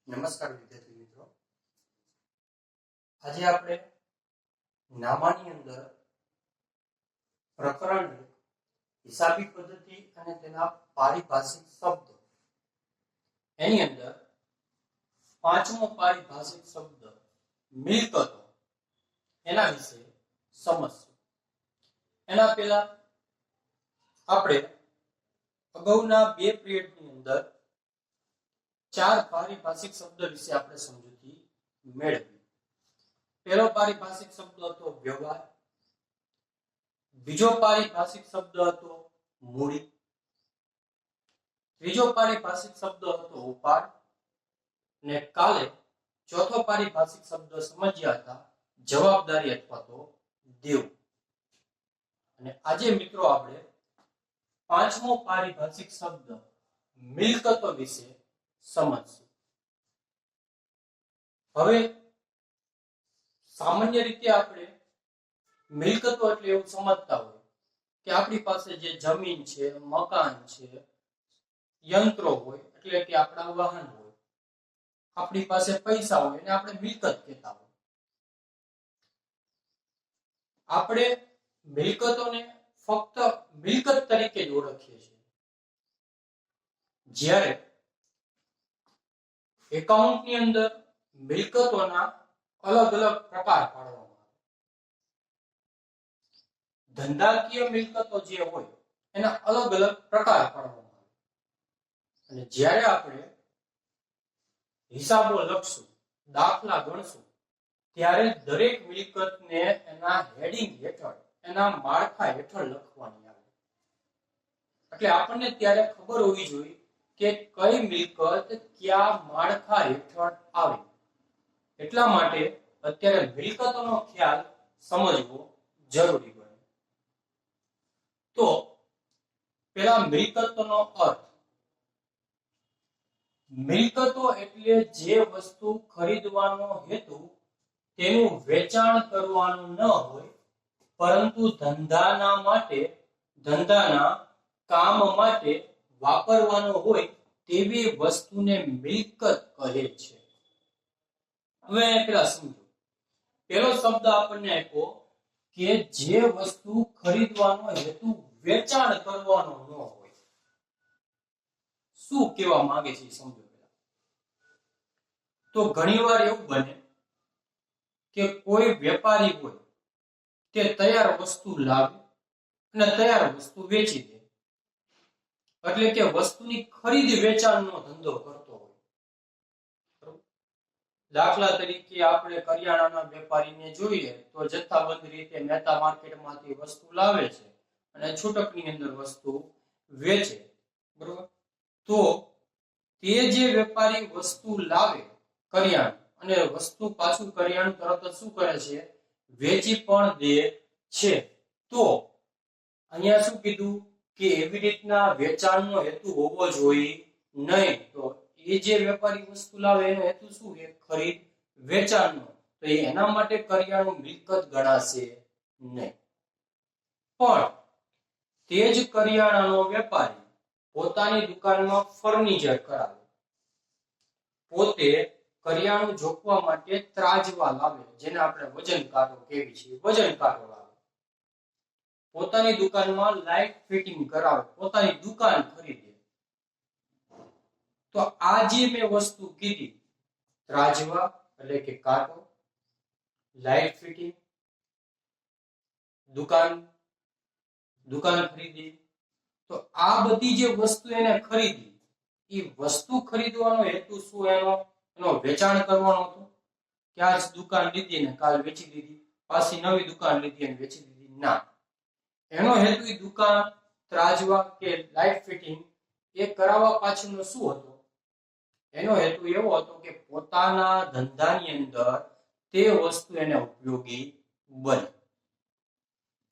નમસ્કાર વિદ્યાર્થી મિત્રો, આજે આપણે નામાની અંદર પ્રકરણ હિસાબી પદ્ધતિ અને તેના પારિભાષિક શબ્દ એની અંદર પાંચમો પારિભાષિક શબ્દ મિલકતો એના વિશે સમજશું. એના પહેલા આપણે અગાઉના બે પીરિયડની અંદર ચાર પારિભાષિક શબ્દ વિશે આપણે સમજૂતી મેળવી. પહેલો પારિભાષિક શબ્દ હતો વ્યવહાર, બીજો પારિભાષિક શબ્દ હતો મૂડી, ત્રીજો પારિભાષિક શબ્દ હતો ઉપાડ અને કાલે ચોથો પારિભાષિક શબ્દ સમજ્યા હતા જવાબદારી અથવા તો દેવું. અને આજે મિત્રો આપણે પાંચમો પારિભાષિક શબ્દ મિલકતો વિશે સમજશું. હવે સામાન્ય રીતે આપણે મિલકતો એટલે એવું સમજતા હોય કે આપણી પાસે જે જમીન છે, મકાન છે, યંત્રો હોય એટલે કે આપણા વાહન હોય, આપણી પાસે પૈસા હોય એને આપણે મિલકત કહેતા હોય. આપણે મિલકતોને ફક્ત મિલકત તરીકે જ ઓળખીએ છીએ. જ્યારે એકાઉન્ટની અંદર મિલકતોના અલગ અલગ પ્રકાર પાડવામાં આવે. ધંધાકીય મિલકતો જે હોય એના અલગ અલગ પ્રકાર પાડવામાં આવે. અને જ્યારે આપણે હિસાબો લખશું, દાખલા ગણશું, ત્યારે દરેક મિલકતને એના હેડિંગ હેઠળ, એના માળખા હેઠળ લખવાની આવે. એટલે આપણને ત્યારે ખબર હોવી જોઈએ કે કઈ મિલકત કયા માળખા હેઠળ આવે. એટલા માટે અત્યારે મિલકતોનો ખ્યાલ સમજવો જરૂરી બને. તો પેલા મિલકતોનો અર્થ. મિલકતો એટલે જે વસ્તુ ખરીદવાનો હેતુ તેનું વેચાણ કરવાનું ન હોય પરંતુ ધંધાના કામ માટે વાપરવાનો હોય તેવી વસ્તુને મિલકત કહે છે. હવે પેલા સમજો. પેલો શબ્દ આપણને આપ્યો કે જે વસ્તુ ખરીદવાનો હેતુ વેચાણ કરવાનો ન હોય. શું કહેવા માંગે છે સમજો પેલા. તો ઘણીવાર એવું બને કે કોઈ વેપારી હોય તે તૈયાર વસ્તુ લાવે અને તૈયાર વસ્તુ વેચી દે. એટલે કે વસ્તુની ખરીદ વેચાણનો ધંધો કરતો હોય. દાખલા તરીકે આપણે કરિયાણાના વેપારીને જોઈએ તો જથ્થાબંધ રીતે મહેતા માર્કેટમાંથી વસ્તુ લાવે છે અને છૂટકની અંદર વસ્તુ વેચે. બરોબર? તો તે જે વેપારી વસ્તુ લાવે કરિયાણું અને વસ્તુ પાછું કરિયાણું તરત જ શું કરે છે? વેચી પણ દે છે. તો અહીંયા શું કીધું કે એવી રીતના વેચાણનો હેતુ હોવો જોઈએ નહીં. તો એ જે વેપારી વસ્તુ લાવે એનો હેતુ શું છે? ખરીદ વેચાણનો. તો એના માટે કરિયાણું મિલકત ગણાશે નહીં. પણ તે જ કરિયાણાનો વેપારી પોતાની દુકાનમાં ફર્નિચર કરાવે, પોતે કરિયાણું જોખવા માટે ત્રાજવા લાવે, જેને આપણે વજન કાંટો કહેવી છીએ, વજન કાંટો લાવે, પોતાની દુકાનમાં લાઇટ ફિટિંગ કરાવે, પોતાની દુકાન ખરીદે. તો આ જે મેં વસ્તુ કીધી, ત્રાજવા એટલે કે કાંટો, લાઇટ ફિટિંગ, દુકાન ખરીદી, તો આ બધી જે વસ્તુ એને ખરીદી, એ વસ્તુ ખરીદવાનો હેતુ શું? એનો વેચાણ કરવાનો હતો કે આજ દુકાન લીધી ને કાલ વેચી દીધી, પાછી નવી દુકાન લીધી અને વેચી દીધી? ના. એનો હેતુ એ દુકાન, ત્રાજવા કે લાઇટ ફિટિંગ એ કરાવવા પાછળનો શું હતો? એનો હેતુ એવો હતો કે પોતાના ધંધાની અંદર તે વસ્તુ એને ઉપયોગી બને.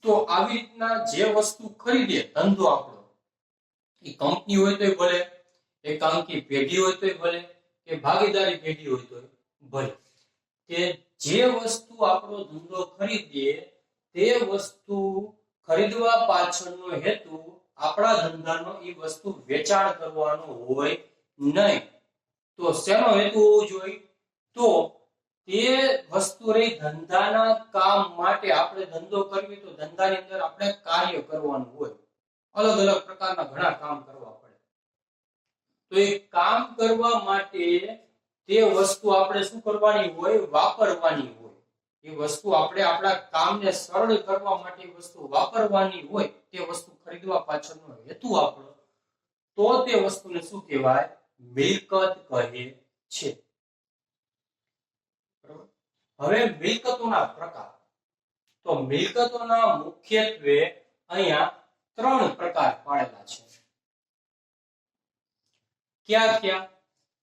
તો આવી રીતના જે વસ્તુ ખરીદે, ધંધો આપણો, એ કંપની હોય તોય ભલે, એકાંકી પેઢી હોય તોય ભલે, કે ભાગીદારી પેઢી હોય તોય ભલે, કે જે વસ્તુ આપણો ધંધો ખરીદીએ તે વસ્તુ ખરીદવા પાછળનો હેતુ આપણા ધંધાનો એ વસ્તુ વેચાણ કરવાનો હોય નહીં. તો શેનો હેતુ હોવો જોઈએ? તો તે વસ્તુ રહી ધંધાના કામ માટે. આપણે ધંધો કરવી તો ધંધાની અંદર આપણે કાર્ય કરવાનું હોય, અલગ અલગ પ્રકારના ઘણા કામ કરવા પડે. તો એ કામ કરવા માટે તે વસ્તુ આપણે શું કરવાની હોય? વાપરવાની હોય. એ વસ્તુ આપણે આપણા કામને સરળ કરવા માટે વસ્તુ વાપરવાની હોય. તે વસ્તુ ખરીદવા પાછળનો હેતુ આપણો, તો તે વસ્તુને શું કહેવાય? મિલકત કહે છે. હવે મિલકતોના પ્રકાર. તો મિલકતોના મુખ્યત્વે અહીંયા 3 પ્રકાર પાડેલા છે. ક્યાં ક્યાં?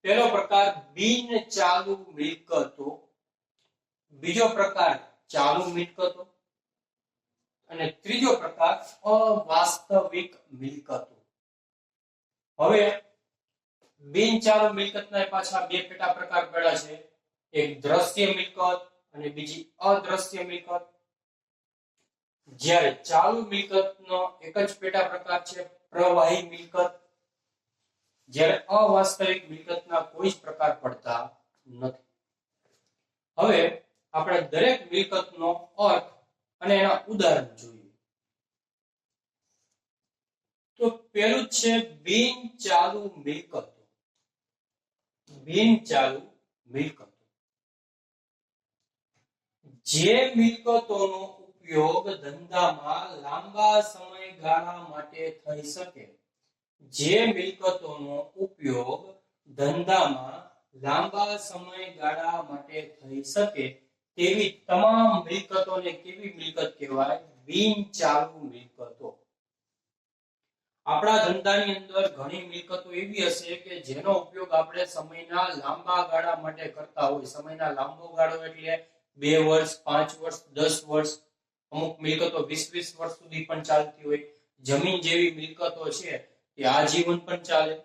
પહેલો પ્રકાર બિન ચાલુ મિલકતો, બીજો પ્રકાર ચાલુ મિલકતો, અને ત્રીજો પ્રકાર અવાસ્તવિક મિલકતો. હવે બિન ચાલુ મિલકતના પાછા 2 પેટા પ્રકાર પડ્યા છે. એક દ્રશ્ય મિલકત અને બીજી અદ્રશ્ય મિલકત. જ્યારે ચાલુ મિલકતનો એક જ પેટા પ્રકાર છે પ્રવાહી મિલકત. જ્યારે અવાસ્તવિક મિલકતના કોઈ જ પ્રકાર પડતા નથી. હવે આપણે દરેક મિલકતનો અર્થ અને એના ઉદાહરણ જોઈએ. તો પહેલું છે બિન ચાલુ મિલકતો. બિન ચાલુ મિલકતો જે મિલકતોનો ઉપયોગ ધંધામાં લાંબા સમયગાળા માટે થઈ શકે. જે મિલકતોનો ઉપયોગ ધંધામાં લાંબા સમયગાળા માટે થઈ શકે તેવી તમામ મિલકતોને કેવી મિલકત કહેવાય? બિન ચાલુ મિલકતો. આપણા ધંધાની અંદર ઘણી મિલકતો એવી હશે કે જેનો ઉપયોગ આપણે સમયના લાંબા ગાળા માટે કરતા હોય. સમયના લાંબો ગાળો એટલે 2 વર્ષ, 5 વર્ષ, 10 વર્ષ, અમુક મિલકતો 20-20 વર્ષ સુધી પણ ચાલતી હોય. જમીન જેવી મિલકતો છે એ આજીવન પણ ચાલે.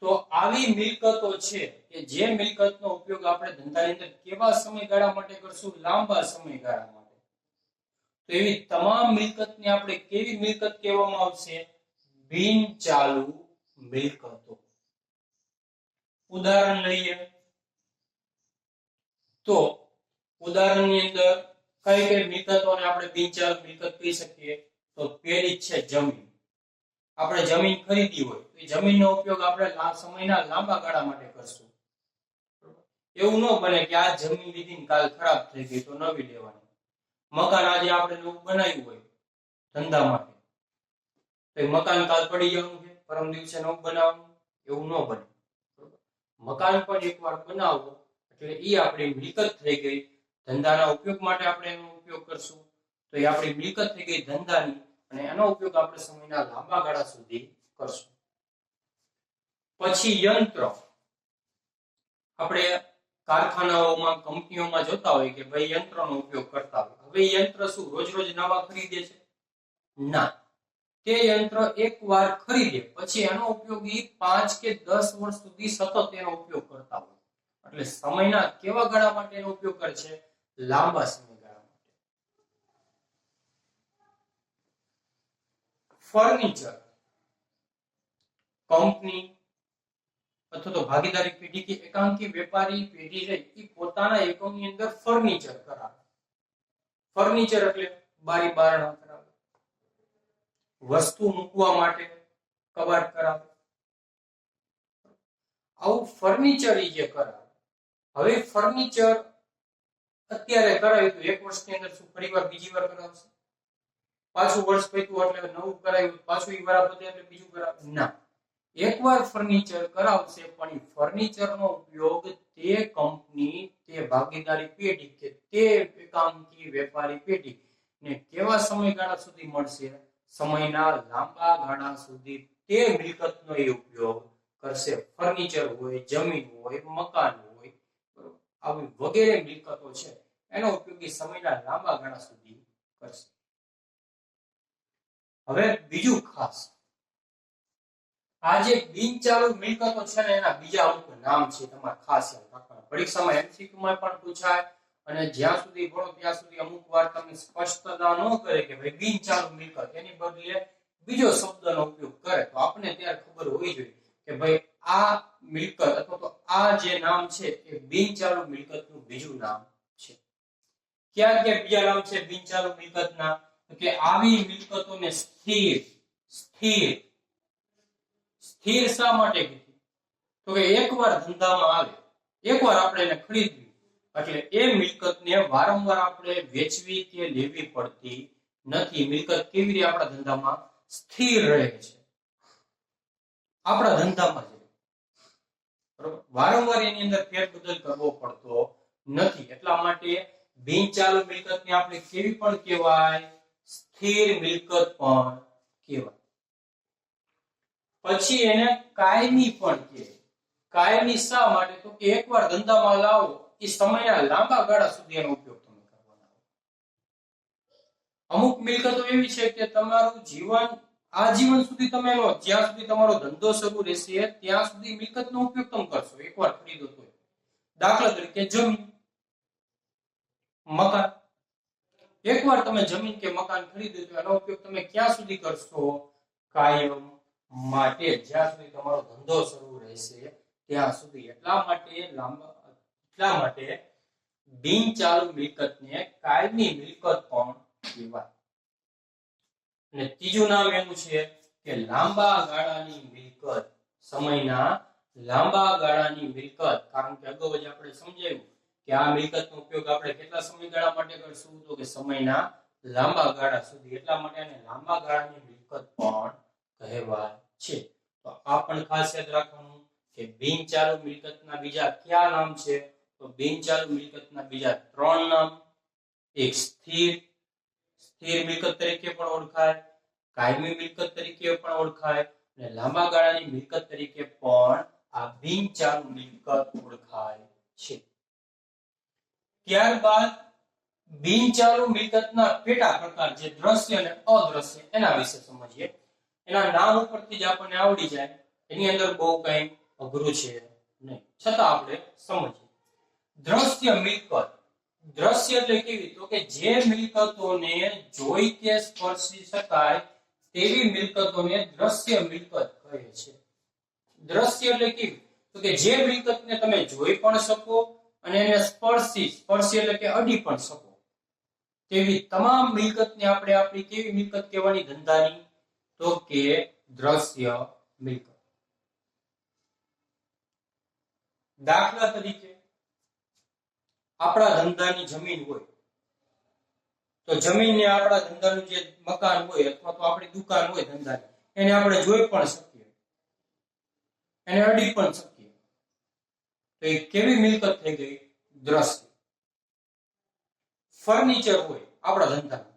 તો આવી મિલકતો છે કે જે મિલકતનો ઉપયોગ આપણે ધંધાની અંદર કેવા સમયગાળા માટે કરશું? લાંબા સમયગાળા માટે. તો એવી તમામ મિલકતને આપણે કેવી મિલકત કહેવામાં આવશે? બિન ચાલુ મિલકતો. ઉદાહરણ લઈએ તો ઉદાહરણની અંદર કઈ કઈ મિલકતોને આપણે બિન ચાલુ મિલકત કહી શકીએ? તો પહેલી છે જમીન. આપણે જમીન ખરીદી હોય તો એ જમીનનો ઉપયોગ આપણે સમયના લાંબા ગાળા માટે કરશું. એવું ન બને કે આ જમીન લીધી કાલ ખરાબ થઈ ગઈ તો નવી લેવાની. મકાન આજે આપણે નવું બનાવ્યું હોય ધંધા માટે, તો એ મકાન કાલ પડી જવાનું છે, પરમ દિવસે નવું બનાવવાનું, એવું ન બને. મકાન પણ એકવાર બનાવો એટલે એ આપણી મિલકત થઈ ગઈ. ધંધાના ઉપયોગ માટે આપણે એનો ઉપયોગ કરશું તો એ આપણી મિલકત થઈ ગઈ ધંધાની, અને એનો ઉપયોગ આપણે સમયના લાંબા ગાળા સુધી કરશું. પછી યંત્ર. આપણે કારખાનાઓમાં, કંપનીઓમાં જોતા હોય કે ભાઈ યંત્રનો ઉપયોગ કરતા હોય. હવે યંત્ર શું રોજ રોજ નવા ખરીદે છે? ના. તે યંત્ર એકવાર ખરીદે પછી એનો ઉપયોગ 5 કે 10 વર્ષ સુધી સતત એનો ઉપયોગ કરતા હોય. એટલે સમયના કેવા ગાળા માટે એનો ઉપયોગ કરે છે? લાંબા સમયગાળા માટે. ફર્નિચર. કંપની અથવા તો ભાગીદારી પેઢી કે એકાંકી વેપારી પેઢી રહી એ પોતાના એકમની અંદર ફર્નિચર કરાવે. ફર્નિચર એટલે બારી બારણા કરાવે, વસ્તુ મૂકવા માટે કબાટ કરાવે. આવું ફર્નિચર જે કરાવે. હવે ફર્નિચર અત્યારે કરાવ્યું તો 1 વર્ષની અંદર શું ફરીવાર બીજી વાર કરાવશે? પાછું વર્ષ પત્યું એટલે નવું કરાવ્યું, પાછું ઈ વાર પતે એટલે બીજું કરાવે? ના. એકવાર ફર્નિચર કરાવશે પણ એ ફર્નિચરનો ઉપયોગ તે કંપની, તે ભાગીદારી પેઢી કે તે એકાંકી વેપારી પેઢી ને કેવા સમયગાળા સુધી મળશે? સમયના લાંબા ગાળા સુધી તે મિલકતનો એ ઉપયોગ કરશે. ફર્નિચર હોય, જમીન હોય, મકાન હોય, આવી વગેરે મિલકતો છે એનો ઉપયોગ સમયના લાંબા ગાળા સુધી કરશે. હવે બીજું ખાસ, આ જે બિનચાલુ મિલકતો છે ને એના બીજા અમુક નામ છે, તમારે ખાસ યાદ રાખવાના. પરીક્ષામાં MCQ માં પણ પૂછાય અને જ્યાં સુધી ભણો ત્યાં સુધી અમુક વાર તમને સ્પષ્ટતા ન કરે કે ભાઈ બિનચાલુ મિલકત, એની બદલે બીજો શબ્દનો ઉપયોગ કરે તો આપણે ત્યારે ખબર હોવી જોઈએ કે ભાઈ આ મિલકત અથવા તો આ જે નામ છે એ બિનચાલુ મિલકતનું બીજું નામ છે. ક્યાં ક્યાં બીજા નામ છે બિનચાલુ મિલકતના? તો કે આવી મિલકતોને સ્થિર સ્થિર સ્થિર શા માટે કીધી? તો કે એકવાર ધંધામાં આવે, એકવાર આપણે એને ખરીદવી એટલે એ મિલકતને વારંવાર આપણે વેચવી કે લેવી પડતી નથી. મિલકત કેવી રીતે આપણા ધંધામાં સ્થિર રહે છે, આપણા ધંધામાં છે, બરોબર? વારંવાર એની અંદર ફેરબદલ કરવો પડતો નથી. એટલા માટે બિનચાલુ મિલકતને આપણે કેવી પણ કહેવાય? સ્થિર મિલકત પણ કહેવાય. પછી એને કાયમી પણ કહેવાય. કાયમી શા માટે? તો કે એકવાર ધંધામાં લાવો એ સમયના લાંબા ગાળા સુધી એનો ઉપયોગ તમે કરવાના. અમુક મિલકતો એવી છે કે તમારું જીવન આજીવન સુધી તમે લો, જ્યાં સુધી તમારો ધંધો શરૂ રહેશે ત્યાં સુધી મિલકતનો ઉપયોગ તમે કરશો એકવાર ખરીદો તો. દાખલા તરીકે જમીન, મકાન. એકવાર તમે જમીન કે મકાન ખરીદ્યું તો એનો ઉપયોગ તમે ક્યાં સુધી કરશો? કાયમ માટે, જ્યાં સુધી તમારો ધંધો શરૂ રહેશે ત્યાં સુધી. એટલા માટે બિનચાલુ મિલકતને કાયમી મિલકત પણ કહેવાય. અને ત્રીજું નામ એનું છે કે લાંબા ગાળાની મિલકત. સમયના લાંબા ગાળાની મિલકત. કારણ કે અગાઉ જ આપણે સમજાવ્યું કે આ મિલકતનો ઉપયોગ આપણે કેટલા સમયગાળા માટે કરશું? તો કે સમયના લાંબા ગાળા સુધી. એટલા માટે આને લાંબા ગાળાની મિલકત પણ કહેવાય છે. તો આ પણ ખાસ યાદ રાખવાનું કે બિનચાલુ મિલકતના બીજા કયા નામ છે? તો બિનચાલુ મિલકતના બીજા 3 નામ. એક સ્થિર મિલકત તરીકે પણ ઓળખાય, કાયમી મિલકત તરીકે પણ ઓળખાય અને લાંબા ગાળાની મિલકત તરીકે પણ આ બિનચાલુ મિલકત ઓળખાય છે. ત્યારબાદ બિનચાલુ મિલકતના પેટા પ્રકાર જે દ્રશ્ય અને અદ્રશ્ય એના વિશે સમજીએ. એના નામ ઉપરથી જ આપણને આવડી જાય, એની અંદર બહુ કંઈ અઘરું છે નહીં, છતાં આપણે સમજીએ. દ્રશ્ય મિલકત. દ્રશ્ય એટલે કેવી? તો કે જે મિલકતોને જોઈ કે સ્પર્શી શકાય તેવી મિલકતોને દ્રશ્ય મિલકત કહે છે. દ્રશ્ય એટલે કેવી? તો કે જે મિલકતને તમે જોઈ પણ શકો અને એને સ્પર્શી એટલે કે અડી પણ શકો તેવી તમામ મિલકતને આપણે આપણી કેવી મિલકત કહેવાની ધંધાની? તો કે દ્રશ્ય મિલકત. દાખલા તરીકે આપણા ધંધાની જમીન હોય તો જમીનને આપણા ધંધાનું જે મકાન હોય અથવા તો આપણી દુકાન હોય ધંધાની, એને આપણે જોઈ પણ શકીએ, એને અડી પણ શકીએ. તો એ કેવી મિલકત થઈ ગઈ? દ્રશ્ય. ફર્નિચર હોય આપણા ધંધાનું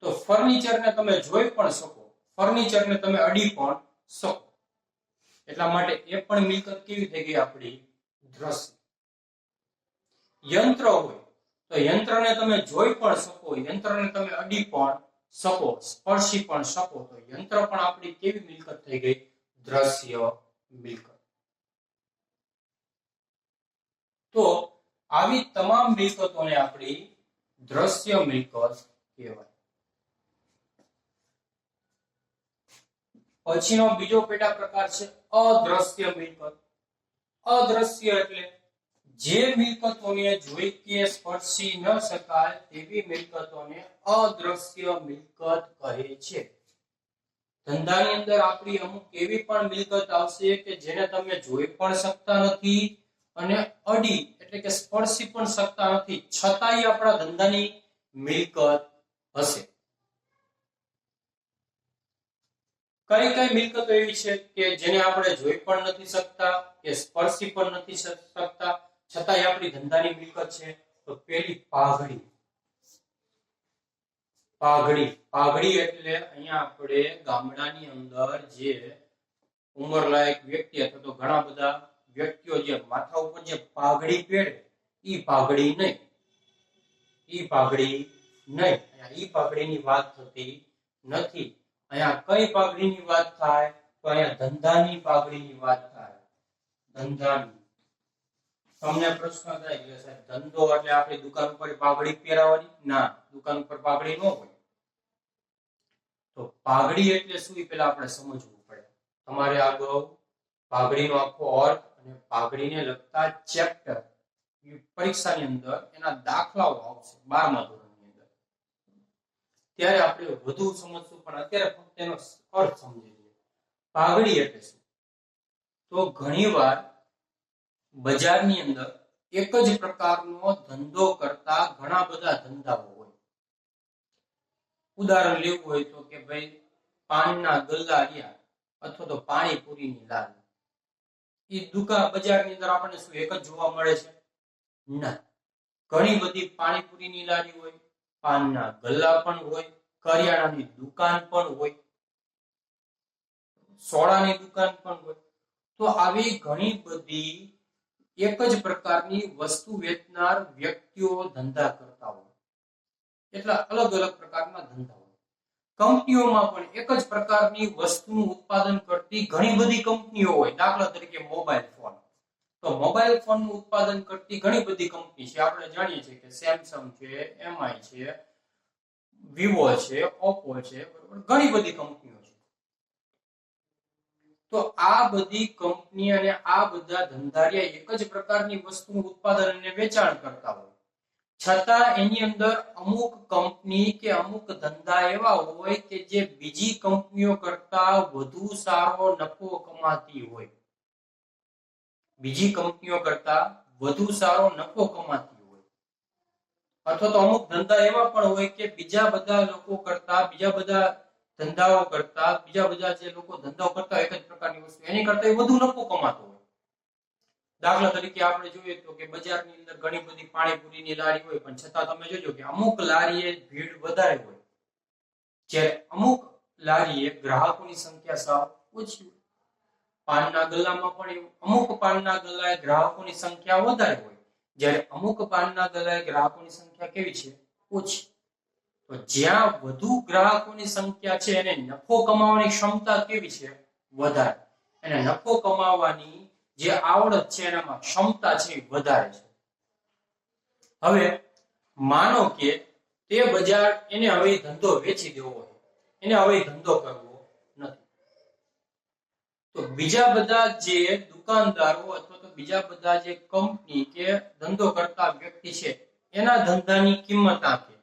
તો ફર્નિચરને તમે જોઈ પણ શકો, ફર્નિચરને તમે અડી પણ શકો. એટલા માટે એ પણ મિલકત કેવી થઈ ગઈ? આપણી દ્રશ્ય. યંત્ર હોય તો યંત્રને તમે જોઈ પણ શકો, યંત્રને તમે અડી પણ શકો, સ્પર્શી પણ શકો. તો યંત્ર પણ આપણી કેવી મિલકત થઈ ગઈ? દ્રશ્ય મિલકત. તો આવી તમામ મિલકતોને આપણી દ્રશ્ય મિલકત કહેવાય. પછીનો બીજો પેટા પ્રકાર છે અદ્રશ્ય મિલકત. અદ્રશ્ય એટલે જે મિલકતોને જોઈ કે સ્પર્શી ન શકાય તેવી મિલકતોને અદ્રશ્ય મિલકત કહે છે. ધંધાની અંદર આપણી અમુક એવી પણ મિલકત આવશે કે જેને તમે જોઈ પણ શકતા નથી અને અડી એટલે કે સ્પર્શી પણ શકતા નથી, છતાંય આપણા ધંધાની મિલકત હશે. કઈ કઈ મિલકતો એવી છે કે જેને આપણે જોઈ પણ નથી શકતા કે સ્પર્શી પણ નથી શકતા છતાંય આપણી ધંધાની મિલકત છે? તો પેલી પાઘડી. પાઘડી એટલે અહીંયા આપણે ગામડાની અંદર જે ઉંમરલાયક વ્યક્તિ અથવા તો ઘણા બધા વ્યક્તિઓ જે માથા ઉપર જે પાઘડી પહેરે ઈ પાઘડી નહીં. ઈ પાઘડીની વાત થતી નથી. અહીંયા કઈ પાઘડીની વાત થાય? તો અહીંયા ધંધાની પાઘડીની વાત થાય. ધંધાની. તમને પ્રશ્ન થાય કે સાહેબ ધંધો એટલે આપણી દુકાન ઉપર પાઘડી પહેરાવવાની? ના, દુકાન ઉપર પાઘડી ન હોય. તો પાઘડી એટલે શું એ પહેલા આપણે સમજવું પડે. તમારે આગળ પાઘડીનો આખો અર્થ અને પાઘડીને લગતા ચેપ્ટર પરીક્ષાની અંદર એના દાખલાઓ આવશે 12મા ધોરણની અંદર, ત્યારે આપણે વધુ સમજશું. પણ અત્યારે ફક્ત એનો અર્થ સમજી લઈએ. પાઘડી એટલે શું? તો ઘણીવાર બજારની અંદર એક જ પ્રકારનો ધંધો કરતા ઘણા બધા ધંધાઓ હોય. ઉદાહરણ લેવું હોય તો કે ભાઈ પાનના ગલ્લા રહ્યા અથવા તો પાણીપુરીની લારી, એ દુકાન બજારની અંદર આપણને શું એક જ જોવા મળે છે? ના, ઘણી બધી પાણીપુરીની લારી હોય, પાનના ગલ્લા પણ હોય, કરિયાણાની દુકાન પણ હોય, સોડાની દુકાન પણ હોય. તો આવી ઘણી બધી એક જ પ્રકારની વસ્તુ વેચનાર વ્યક્તિઓ ધંધા કરતા હોય. એટલા અલગ અલગ પ્રકારના ધંધા હોય. કંપનીઓમાં પણ એક જ પ્રકારની વસ્તુનું ઉત્પાદન કરતી ઘણી બધી કંપનીઓ હોય. દાખલા તરીકે મોબાઈલ ફોન, તો મોબાઈલ ફોનનું ઉત્પાદન કરતી ઘણી બધી કંપની છે. આપણે જાણીએ છીએ કે સેમસંગ છે, એમઆઈ છે, વિવો છે, ઓપ્પો છે, ઘણી બધી કંપનીઓ છે. તો આ બધી કંપની અને આ બધા ધંધારિયા એક જ પ્રકારની વસ્તુનું ઉત્પાદન અને વેચાણ કરતા હોય, છતાં એની અંદર અમુક કંપની કે અમુક ધંધા એવા હોય કે જે બીજી કંપનીઓ કરતા વધુ સારો નફો કમાતી હોય. બીજી કંપનીઓ કરતા વધુ સારો નફો કમાતી હોય. અથવા તો અમુક ધંધા એવા પણ હોય કે બીજા બધા લોકો કરતા, બીજા બધા ધંધાઓ કરતા, બીજા બધા જે લોકો ધંધાઓ કરતા એક જ પ્રકારની વસ્તુ એની કરતા વધુ નફો કમાતો હોય. દાખલા તરીકે આપણે જોઈએ તો કે બજારની અંદર ઘણી બધી પાણીપુરીની લારી હોય, પણ છતાં તમે જોજો કે અમુક લારીએ ભીડ વધારે હોય, જ્યારે અમુક લારીએ ગ્રાહકોની સંખ્યા સાવ ઓછી હોય. પાનના ગલ્લામાં પણ અમુક પાનના ગલ્લાએ ગ્રાહકોની સંખ્યા વધારે હોય, જ્યારે અમુક પાનના ગલ્લાએ ગ્રાહકોની સંખ્યા કેવી છે? ઓછી. તો જ્યાં વધુ ગ્રાહકોની સંખ્યા છે એને નફો કમાવાની ક્ષમતા કેવી છે? વધારે. અને નફો કમાવાની જે આવડત છે એનામાં ક્ષમતા છે વધારે છે. હવે માનો કે તે બજાર એને હવે ધંધો વેચી દેવો હોય, એને હવે ધંધો કરવો નથી, તો બીજા બધા જે દુકાનદારો અથવા તો બીજા બધા જે કંપની કે ધંધો કરતા વ્યક્તિ છે એના ધંધાની કિંમત આપે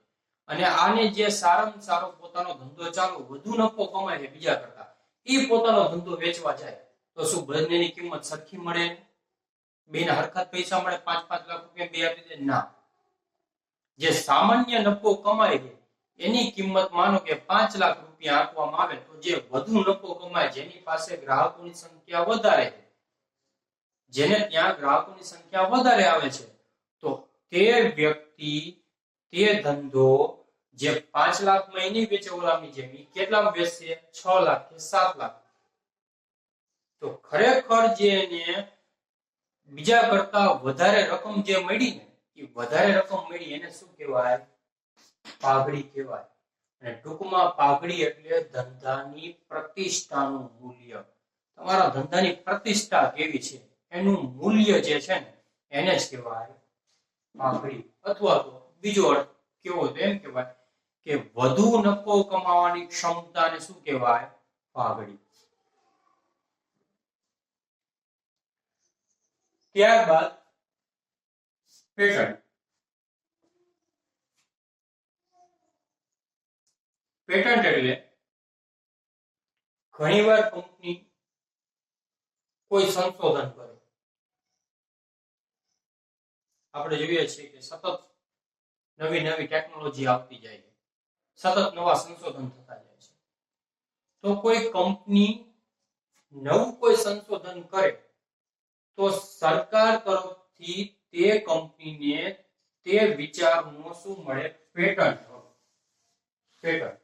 અને આને જે સારામાં સારો પોતાનો ધંધો ચાલુ વધુ નફો કમાય છે બીજા કરતા, એ પોતાનો ધંધો વેચવા જાય, તો શું બંનેની કિંમત સરખી મળે? બેના હરખા પૈસા મળે? 5-5 લાખ રૂપિયા બે આપી દે? ના. જે સામાન્ય નફો કમાય છે એની કિંમત માનો કે 5 લાખ રૂપિયા આપવામાં આવે, તો જે વધુ નફો કમાય, જેની પાસે ગ્રાહકોની સંખ્યા વધારે છે, જેને ત્યાં ગ્રાહકોની સંખ્યા વધારે આવે છે, તો તે વ્યક્તિ તે ધંધો જે 5 લાખ મહિને વેચે ઓલાની જેમ કેટલામાં વેચશે? 6 લાખ કે 7 લાખ. તો ખરેખર જે એને બીજા કરતા વધારે રકમ જે મળી ને, એ વધારે રકમ મળી એને શું કહેવાય? પાઘડી કહેવાય. અને ટૂંકમાં પાઘડી એટલે ધંધાની પ્રતિષ્ઠાનું મૂલ્ય. તમારા ધંધાની પ્રતિષ્ઠા કેવી છે એનું મૂલ્ય જે છે ને એને જ કહેવાય પાઘડી. અથવા તો બીજો અર્થ કેવો તો એમ કહેવાય કે વધુ નફો કમાવાની ક્ષમતાને શું કહેવાય? પાઘડી. ત્યારબાદ પેટન્ટ. પેટન્ટ એટલે ઘણીવાર કંપની કોઈ સંશોધન કરે. આપણે જોઈએ છીએ કે સતત નવી નવી ટેકનોલોજી આવતી જાય છે, સતત નવા સંશોધન થતા જાય છે. તો કોઈ કંપની નવું કોઈ સંશોધન કરે તો સરકાર તરફથી તે કંપનીને તે વિચારનો શું મળે? પેટન્ટ. પેટન્ટ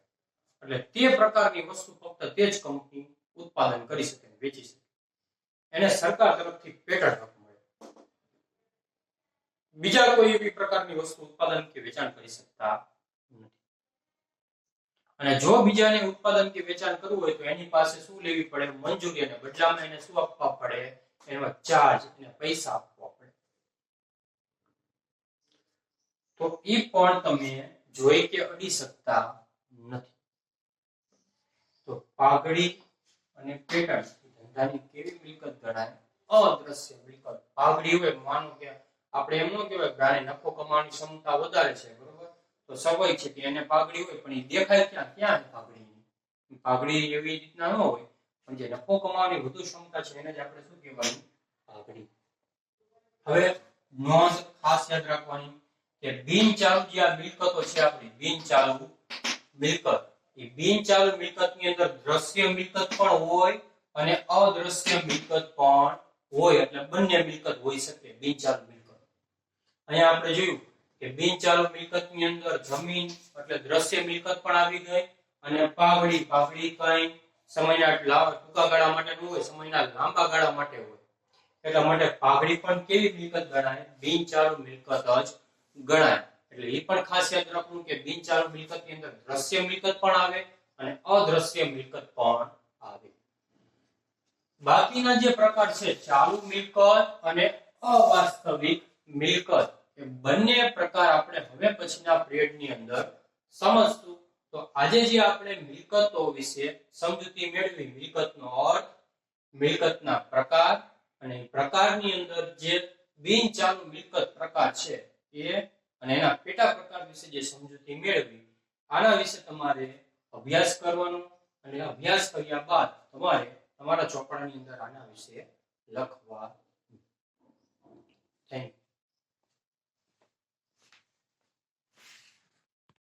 એટલે તે પ્રકારની વસ્તુ ફક્ત તે જ કંપની ઉત્પાદન કરી શકે, વેચી શકે, એને સરકાર તરફથી પેટન્ટ મળે. બીજા કોઈ એવી પ્રકારની વસ્તુ ઉત્પાદન કે વેચાણ કરી શકતા નથી. અને જો બીજાને ઉત્પાદન કે વેચાણ કરવું હોય તો એની પાસે શું લેવી પડે? મંજૂરી. અને બદલામાં એને શું આપવા પડે? એનો ચાર્જ અને પૈસા આપવા પડે. તો એ પણ તમે જોઈ કે અડી શકતા નથી. તો પાઘડી અને પેટન્ટ ધંધાની કેવી મિલકત ગણાય? અદ્રશ્ય મિલકત. પાઘડી હોય, માનો કે આપણે એમ ન કહેવાય કે આને નફો કમાવાની ક્ષમતા વધારે છે, બરોબર, તો સ્વાભાવિક છે કે એને પાઘડી હોય પણ એ દેખાય ક્યાં ક્યાં છે પાઘડી? પાઘડી એવી રીતના ન હોય, પણ જે નફો કમાવાની વધુ ક્ષમતા છે એને જ આપણે શું કહેવાય? પાઘડી. હવે નોંધ ખાસ યાદ રાખવાની કે બિનચાલુ જે આ મિલકતો છે આપણી બિનચાલુ મિલકત, એ બિનચાલુ મિલકતની અંદર દ્રશ્ય મિલકત પણ હોય અને અદ્રશ્ય મિલકત પણ હોય, એટલે બંને મિલકત હોઈ શકે બિનચાલુ મિલકત. અહીંયા આપણે જોયું કે બિનચાલુ મિલકતની અંદર જમીન એટલે દ્રશ્ય મિલકત પણ આવી ગઈ, અને પાઘડી કઈ સમયના ટૂંકા ગાળા માટે ન હોય, સમયના લાંબા ગાળા માટે હોય, એટલા માટે પાઘડી પણ કેવી મિલકત ગણાય? બિનચાલુ મિલકત જ ગણાય. એટલે એ પણ ખાસ યાદ રાખવું કે બિનચાલુ મિલકતની અંદર દ્રશ્ય મિલકત પણ આવે અને અદ્રશ્ય મિલકત પણ આવે. બાકીના જે પ્રકાર છે ચાલુ મિલકત અને અવાસ્તવિક મિલકત, એ બંને પ્રકાર આપણે હવે પછીના પીરિયડની અંદર સમજશું. તો આજે જે આપણે મિલકતો વિશે સમજૂતી મેળવી, મિલકતનો અર્થ, મિલકતના પ્રકાર અને પ્રકારની અંદર જે બિનચાલુ મિલકત પ્રકાર છે એ અને એના પેટા પ્રકાર વિશે જે સમજૂતી મેળવી, આના વિશે તમારે અભ્યાસ કરવાનો, અને અભ્યાસ કર્યા બાદ તમારે તમારા ચોપડાની અંદર આના વિશે લખવા. Thank you.